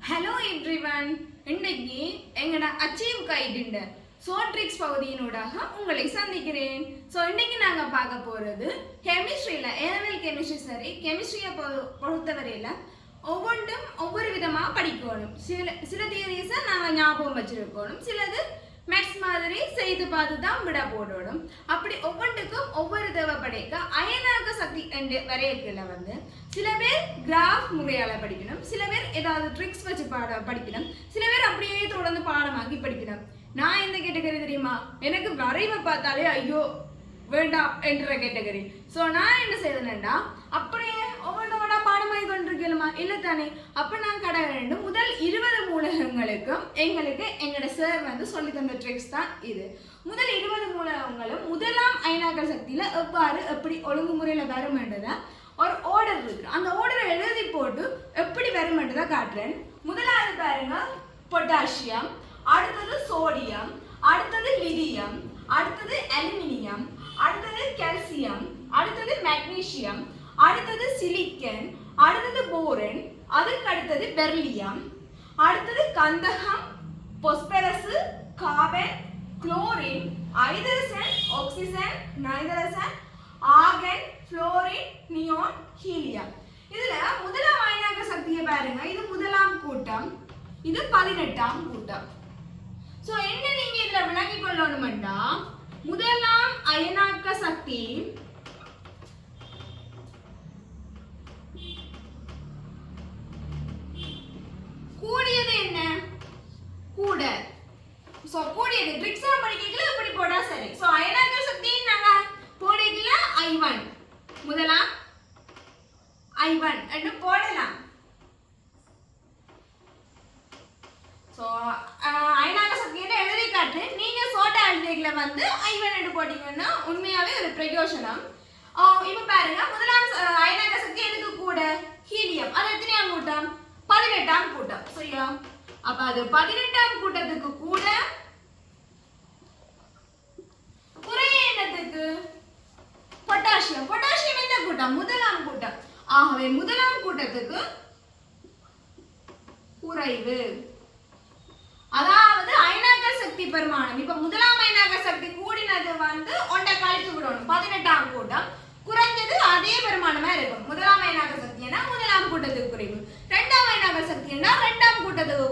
Hello everyone, இன்னைக்கு எங்கட achieve guide short tricks பகுதியினூடாக உங்களை சந்திக்கிறேன். ஸோ இன்னைக்கு நாங்கள் பார்க்க போகிறது கெமிஸ்ட்ரியில் ஏனல் கெமிஸ்ட்ரி. சரி, கெமிஸ்ட்ரியை பொறுத்தவரையில் ஒவ்வொன்றும் ஒவ்வொரு விதமாக படிக்கணும். சில தியரிஸை நாங்கள் ஞாபகம் வச்சிருக்கணும், சிலது மேக்ஸ் மாதிரி செய்து பார்த்து தான் விட போடணும். அப்படி ஒவ்வொன்றுக்கும் ஒவ்வொரு தேவைப்படைக்க அயனாக்க சக்தி என்று வரையறையில் சில பேர் கிராஃப் முறையால் படிக்கணும், சில பேர் ஏதாவது ட்ரிக்ஸ் வச்சு படிக்கணும், சில பேர் அப்படியே தொடர்ந்து பாடமாக்கி படிக்கணும். நான் எந்த கேட்டகரி தெரியுமா? எனக்கு வரைவை பார்த்தாலே ஐயோ வேண்டாம் என்ற கேட்டகரி. ஸோ நான் என்ன செய்தேன்னா அப்படியே ஒவ்வொன்றோட பாடமாகி கொண்டிருக்கலுமா இல்லை தானே. அப்போ நான் கடை முதல் 20 மூலகங்களுக்கும் எங்களோட சார் சொல்லி தந்த ட்ரிக்ஸ் தான் இது. முதல் 20 மூலகங்களும் முதலாம் அயனாக்கல் சக்தியில் எப்படி ஒழுங்குமுறையில் வருமென்றதை ஒரு ஆர்டர் இருக்கு. அந்த ஆர்டரை எழுதி போட்டு எப்படி வருமென்றதை காட்டுறேன். முதலாவது பாருங்க, பொட்டாசியம், அடுத்தது சோடியம், அடுத்தது லிதியம், அடுத்தது அலுமினியம், அடுத்தது கால்சியம், அடுத்தது மெக்னீசியம், அடுத்தது சிலிக்கன், அடுத்தது போரன், அதுக்கு அடுத்தது பெர்லியம், அடுத்தது கந்தகம், phosphorus, carbon, chlorine, hydrogen, oxygen, nitrogen, organ, fluorine, neon, helium. இதுல முதலாம் அயனாக்க சக்தியை பாருங்க. இது முதலாம் கூட்டம், இது 18ஆம் கூட்டம். சோ என்ன நீங்க இதுல விளங்கி கொள்ளணும்னா, முதலாம் அயனாக்க சக்தி கூடியது என்ன? கூட. சோ கூடியது ட்ரிக்ஸா படிக்கல இப்படி போடா சரி. சோ அயனாக்க சக்தி நாங்க போடல I1, முதலாம் I1 என்று போடலாம். சோ அயனாக்க சக்தியை எழுதி காட்டு. நீங்க ஷார்ட் ஆல்ஜிப்ரால I1 என்று போட்டீங்கன்னா உண்மையாவே ஒரு பிரயோஜனம். இப்போ பாருங்க, முதலாம் அயனாக்க சக்தி எதுக்கு கூட? ஹீலியம். அது எத்தனையாம் கூட்டம்? 18ஆம் கூட்டம். சரியா? அப்ப அது 18ஆம் கூட்டத்துக்கு கூட. குறைய என்னத்துக்கு? பொட்டாசியம். பொட்டாசியம் எந்த கூட்டம்? முதலாம் கூட்டம். ஆகவே முதலாம் கூட்டத்துக்கு குறைவு. அதாவது அயனாக்கல் சக்தி பெருமானம். இப்ப முதலாம் அயனாக்கல் சக்தி கூடினது ஒன்றை கழித்து விடணும். 18ஆம் கூட்டம் குறைஞ்சது அதே பெருமானமா இருக்கும். முதலாம் அயனாக்கல் சக்தினா முதலாம் கூட்டத்துக்கு குறைவு, இரண்டாம் அயனாக்கல் சக்தினா இரண்டாம் கூட்டத்துக்கு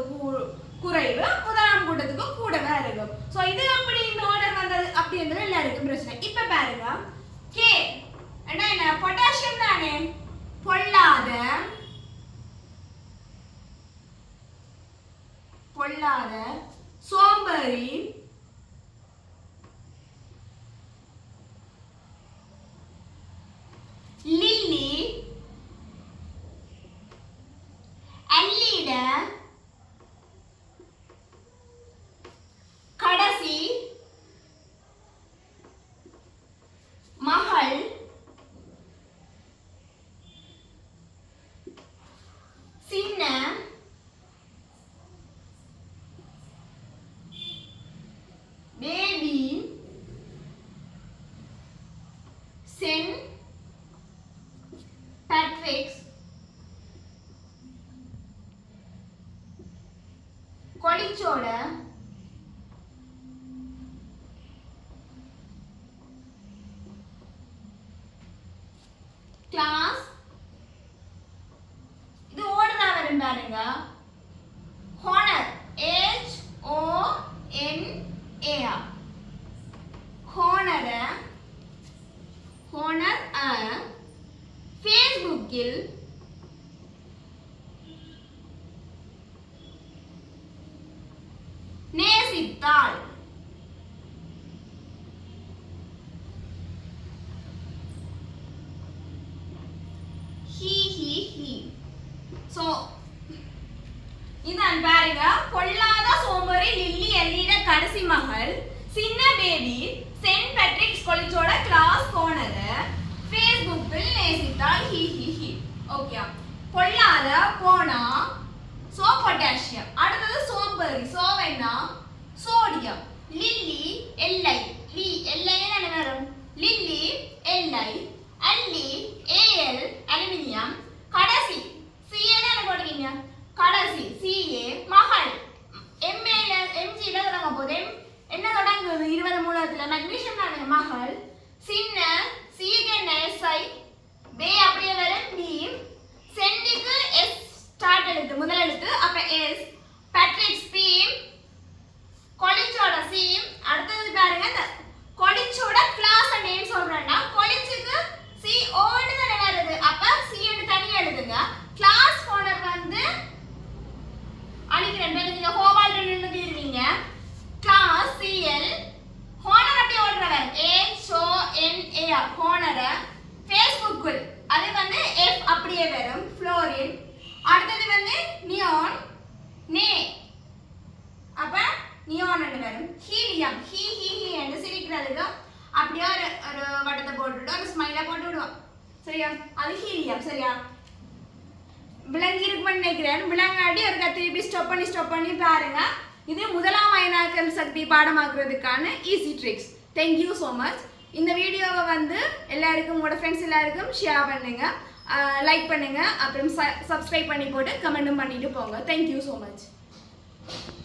குறைவு, முதலாம் கூட்டத்துக்கு கூடவே இருக்கும். சோ இது அப்படி இந்த ஆர்டர் வந்தது அப்படின்றது எல்லாருக்கும் பிரச்சனை. இப்ப பாருங்க, கே என்ன? பொட்டாசியம் தானே. பொல்லாத சோம்பேறி, லில்லி, அல்லிட, கடைசி மகள், சின்ன, பேபி, சென், பேட்ரிக்ஸ், கொடிச்சோட, கிளாஸ். இது ஓடுறா வரும் பாருங்க. Honour, HONAR, honour. ஃபேஸ்புக்கில் நேசித்தாள். ஹி. சோ இதான் பாருங்க, பொல்லாத சோம்பேறி, லில்லி, அல்லிட, கடைசி மகள், சின்ன பேபி, சென்ட் பேட்ரிக்ஸ், கொலிச்சோட, கிளாஸ், ஹானர், ஃபேஸ்புக்கில் நேசித்தாள். ஹி. ஓகே. பொல்லாத போனா சோ பொட்டாசியம். அடுத்தது சோம்பேறி, சோவென்னா சோடியம். லில்லி, எல்லை, எல்லை என்ன வரும்? லில்லி, எல்லை, அல்லி, AL, அலுமினியம், கடைசி CN என்ன போடுவீங்க? கடைசி CA மகள் MAல MGல தொடங்க போது என்ன தொடங்குது 20 மூலத்துல மெக்னீசியம் தானே மகள் சின்ன சிக்கு என்ன SI பே அப்படியே வரும் B சென்டிக்கு S ஸ்டார்ட் எழுத்து முதல் எழுத்து அப்ப S பேட்ரிக்ஸ் P கொலிச்சோட C அடுத்தது பாருங்க இந்த கொலிச்சோட கிளாஸ் நேம் சொல்றேன்னா கொலிச்சுக்கு C ஓடு தானே வருது அப்ப C ன்னு தனியா எழுதுங்க கிளாஸ் ஓனர் வந்து அழிக்கிறேன் நீங்க ஹோபால் எழுதிடுவீங்க கிளாஸ் CL ஹோனர் அப்படியே ஓடுறவர் HONAR ஹோனர் ஃபேஸ்புக்கில் அது வந்து F அப்படியே வரும் ஃப்ளோரின் அடுத்தது வந்து நியான் நே அப்ப நியான் வரும் ஹீலியம் ஹீ என்று சிரிக்கிறதுக்கு அப்படியே ஒரு வட்டத்தை போட்டுட்டு ஒரு ஸ்மைலை போட்டு விடுவோம் சரியா அது ஹீலியம் சரியா விளங்கி இருக்குன்னு நினைக்கிறேன் விளங்காடி ஒரு திருப்பி ஸ்டாப் பண்ணி பாருங்க இது முதலாம் அயனாக்கல் சக்தி பாடமாக்குறதுக்கான easy tricks thank you so much இந்த வீடியோவை வந்து எல்லாருக்கும் உங்களோட ஃப்ரெண்ட்ஸ் எல்லாருக்கும் ஷேர் பண்ணுங்க லைக் பண்ணுங்க அப்புறம் சப்ஸ்கிரைப் பண்ணி போட்டு கமெண்ட்டும் பண்ணிட்டு போங்க தேங்க்யூ ஸோ மச்